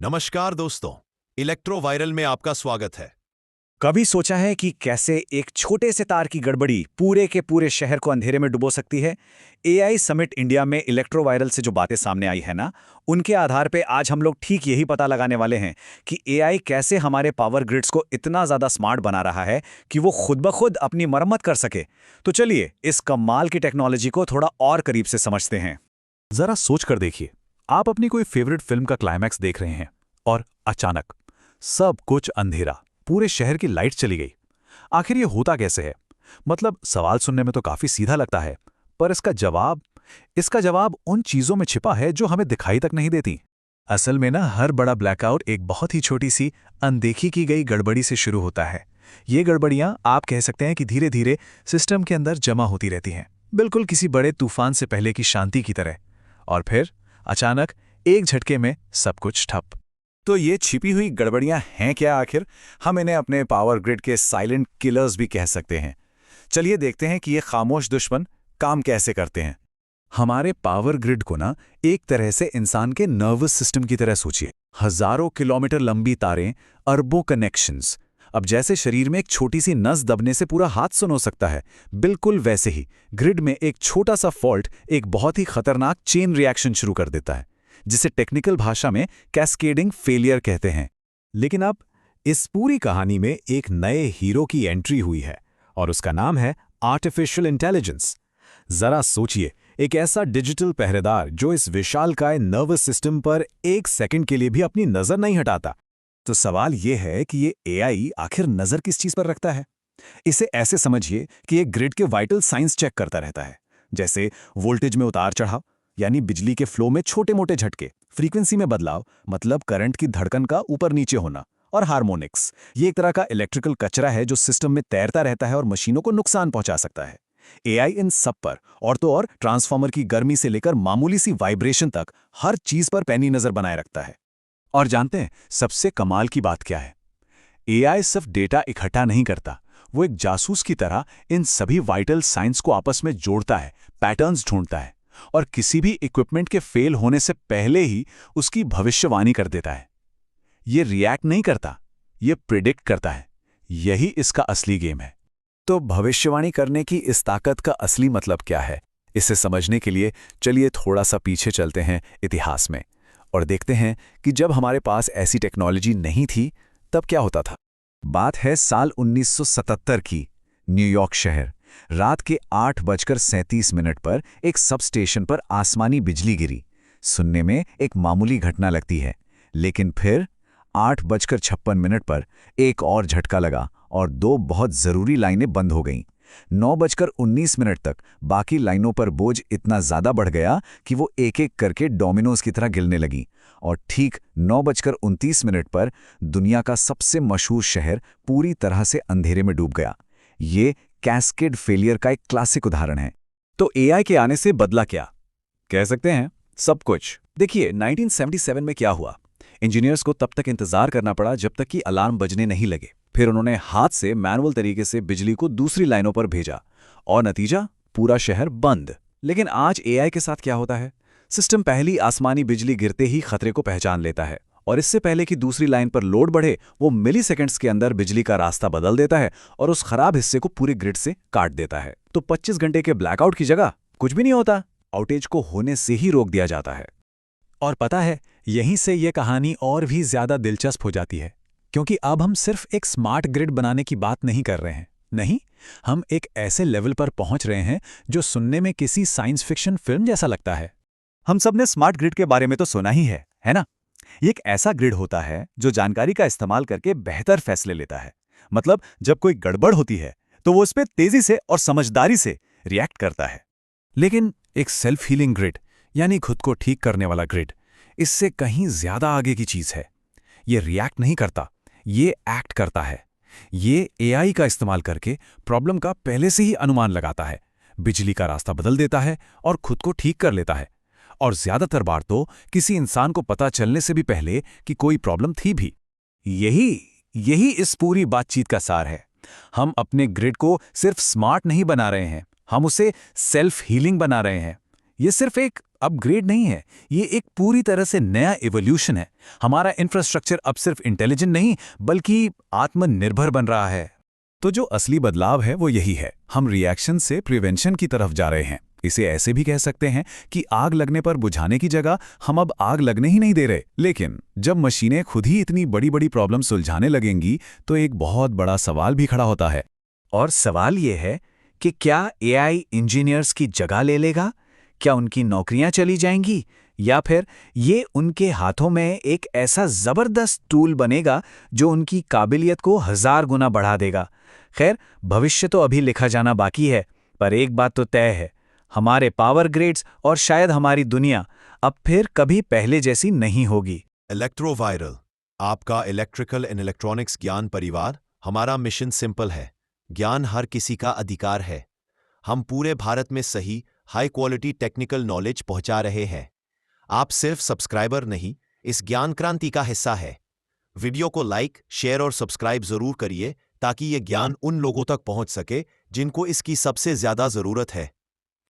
नमस्कार दोस्तों, electro viral में आपका स्वागत है। कभी सोचा है कि कैसे एक छोटे से तार की गड़बड़ी पूरे के पूरे शहर को अंधेरे में डुबो सकती है? एआई समिट इंडिया में इलेक्ट्रो वायरल से जो बातें सामने आई है ना, उनके आधार पे आज हम लोग ठीक यही पता लगाने वाले हैं कि एआई कैसे हमारे पावर ग्रिड्स को इतना ज्यादा स्मार्ट बना रहा है कि वो खुद ब खुद अपनी मरम्मत कर सके। तो चलिए इस कमाल की टेक्नोलॉजी को थोड़ा और करीब से समझते हैं। जरा सोच कर देखिए, आप अपनी कोई फेवरेट फिल्म का क्लाइमैक्स देख रहे हैं और अचानक सब कुछ अंधेरा, पूरे शहर की लाइट चली गई। आखिर ये होता कैसे है? मतलब सवाल सुनने में तो काफी सीधा लगता है, पर इसका जवाब उन चीजों में छिपा है जो हमें दिखाई तक नहीं देती। असल में ना, हर बड़ा ब्लैकआउट एक बहुत ही छोटी सी अनदेखी की गई गड़बड़ी से शुरू होता है। ये गड़बड़ियां आप कह सकते हैं कि धीरे धीरे सिस्टम के अंदर जमा होती रहती हैं, बिल्कुल किसी बड़े तूफान से पहले की शांति की तरह। और फिर अचानक एक झटके में सब कुछ ठप। तो ये छिपी हुई गड़बड़ियां हैं क्या आखिर? हम इन्हें अपने पावर ग्रिड के साइलेंट किलर्स भी कह सकते हैं। चलिए देखते हैं कि ये खामोश दुश्मन काम कैसे करते हैं। हमारे पावर ग्रिड को ना एक तरह से इंसान के नर्वस सिस्टम की तरह सोचिए। हजारों किलोमीटर लंबी तारें, अरबों कनेक्शंस। अब जैसे शरीर में एक छोटी सी नस दबने से पूरा हाथ सुन हो सकता है, बिल्कुल वैसे ही ग्रिड में एक छोटा सा फॉल्ट एक बहुत ही खतरनाक चेन रिएक्शन शुरू कर देता है, जिसे टेक्निकल भाषा में कैस्केडिंग फेलियर कहते हैं। लेकिन अब इस पूरी कहानी में एक नए हीरो की एंट्री हुई है और उसका नाम है आर्टिफिशियल इंटेलिजेंस। जरा सोचिए, एक ऐसा डिजिटल पहरेदार जो इस विशालकाय नर्वस सिस्टम पर एक सेकंड के लिए भी अपनी नजर नहीं हटाता। तो सवाल यह है कि ये एआई आखिर नजर किस चीज पर रखता है? इसे ऐसे समझिए कि ये ग्रिड के वाइटल साइंस चेक करता रहता है, जैसे वोल्टेज में उतार चढ़ाव यानी बिजली के फ्लो में छोटे मोटे झटके, फ्रीक्वेंसी में बदलाव मतलब करंट की धड़कन का ऊपर नीचे होना, और हार्मोनिक्स, ये एक तरह का इलेक्ट्रिकल कचरा है जो सिस्टम में तैरता रहता है और मशीनों को नुकसान पहुंचा सकता है। एआई इन सब पर और तो और ट्रांसफार्मर की गर्मी से लेकर मामूली सी वाइब्रेशन तक हर चीज पर पैनी नजर बनाए रखता है। और जानते हैं सबसे कमाल की बात क्या है? एआई सिर्फ डेटा इकट्ठा नहीं करता, वो एक जासूस की तरह इन सभी वाइटल साइंस को आपस में जोड़ता है, पैटर्न्स ढूंढता है और किसी भी इक्विपमेंट के फेल होने से पहले ही उसकी भविष्यवाणी कर देता है। ये रिएक्ट नहीं करता, ये प्रिडिक्ट करता है। यही इसका असली गेम है। तो भविष्यवाणी करने की इस ताकत का असली मतलब क्या है? इसे समझने के लिए चलिए थोड़ा सा पीछे चलते हैं इतिहास में और देखते हैं कि जब हमारे पास ऐसी टेक्नोलॉजी नहीं थी तब क्या होता था। बात है साल 1977 की। न्यूयॉर्क शहर, रात के 8:37 पर एक सब स्टेशन पर आसमानी बिजली गिरी। सुनने में एक मामूली घटना लगती है, लेकिन फिर 8:56 पर एक और झटका लगा और दो बहुत जरूरी लाइनें बंद हो गईं। 9:19 तक बाकी लाइनों पर बोझ इतना ज्यादा बढ़ गया कि वो एक एक करके डोमिनोज की तरह गिरने लगी और ठीक 9:29 पर दुनिया का सबसे मशहूर शहर पूरी तरह से अंधेरे में डूब गया। ये कैस्केड फेलियर का एक क्लासिक उदाहरण है। तो एआई के आने से बदला क्या? कह सकते हैं सब कुछ। देखिए 1977 में क्या हुआ। इंजीनियर्स को तब तक इंतजार करना पड़ा जब तक कि अलार्म बजने नहीं लगे। फिर उन्होंने हाथ से मैनुअल तरीके से बिजली को दूसरी लाइनों पर भेजा और नतीजा, पूरा शहर बंद। लेकिन आज एआई के साथ क्या होता है? सिस्टम पहली आसमानी बिजली गिरते ही खतरे को पहचान लेता है और इससे पहले कि दूसरी लाइन पर लोड बढ़े, वो मिलीसेकंड्स के अंदर बिजली का रास्ता बदल देता है और उस खराब हिस्से को पूरे ग्रिड से काट देता है। तो 25 घंटे के ब्लैकआउट की जगह कुछ भी नहीं होता, आउटेज को होने से ही रोक दिया जाता है। और पता है, यहीं से ये कहानी और भी ज्यादा दिलचस्प हो जाती है, क्योंकि अब हम सिर्फ एक स्मार्ट ग्रिड बनाने की बात नहीं कर रहे हैं। नहीं, हम एक ऐसे लेवल पर पहुंच रहे हैं जो सुनने में किसी साइंस फिक्शन फिल्म जैसा लगता है। हम सब ने स्मार्ट ग्रिड के बारे में तो सुना ही है ना? ये एक ऐसा ग्रिड होता है जो जानकारी का इस्तेमाल करके बेहतर फैसले लेता है। मतलब जब कोई गड़बड़ होती है तो वो उस पर तेजी से और समझदारी से रिएक्ट करता है। लेकिन एक सेल्फ हीलिंग ग्रिड, यानी खुद को ठीक करने वाला ग्रिड, इससे कहीं ज्यादा आगे की चीज है। ये रिएक्ट नहीं करता, ये एक्ट करता है। ये एआई का इस्तेमाल करके प्रॉब्लम का पहले से ही अनुमान लगाता है, बिजली का रास्ता बदल देता है और खुद को ठीक कर लेता है। और ज्यादातर बार तो किसी इंसान को पता चलने से भी पहले कि कोई प्रॉब्लम थी भी। यही इस पूरी बातचीत का सार है। हम अपने ग्रिड को सिर्फ स्मार्ट नहीं बना रहे हैं, हम उसे सेल्फ हीलिंग बना रहे हैं। ये सिर्फ एक अपग्रेड नहीं है, ये एक पूरी तरह से नया इवोल्यूशन है। हमारा इंफ्रास्ट्रक्चर अब सिर्फ इंटेलिजेंट नहीं बल्कि आत्मनिर्भर बन रहा है। तो जो असली बदलाव है वो यही है, हम रिएक्शन से प्रिवेंशन की तरफ जा रहे हैं। इसे ऐसे भी कह सकते हैं कि आग लगने पर बुझाने की जगह हम अब आग लगने ही नहीं दे रहे। लेकिन जब मशीनें खुद ही इतनी बड़ी बड़ी प्रॉब्लम सुलझाने लगेंगी तो एक बहुत बड़ा सवाल भी खड़ा होता है। और सवाल ये है कि क्या एआई इंजीनियर्स की जगह ले लेगा? क्या उनकी नौकरियां चली जाएंगी? या फिर ये उनके हाथों में एक ऐसा ज़बरदस्त टूल बनेगा जो उनकी काबिलियत को 1000 गुना बढ़ा देगा? खैर, भविष्य तो अभी लिखा जाना बाकी है, पर एक बात तो तय है, हमारे पावर ग्रिड्स और शायद हमारी दुनिया अब फिर कभी पहले जैसी नहीं होगी। इलेक्ट्रोवायरल, आपका इलेक्ट्रिकल एंड इलेक्ट्रॉनिक्स ज्ञान परिवार। हमारा मिशन सिंपल है, ज्ञान हर किसी का अधिकार है। हम पूरे भारत में सही हाई क्वालिटी टेक्निकल नॉलेज पहुंचा रहे हैं। आप सिर्फ सब्सक्राइबर नहीं, इस ज्ञान क्रांति का हिस्सा है। वीडियो को लाइक, शेयर और सब्सक्राइब जरूर करिए ताकि ये ज्ञान उन लोगों तक पहुंच सके जिनको इसकी सबसे ज्यादा जरूरत है।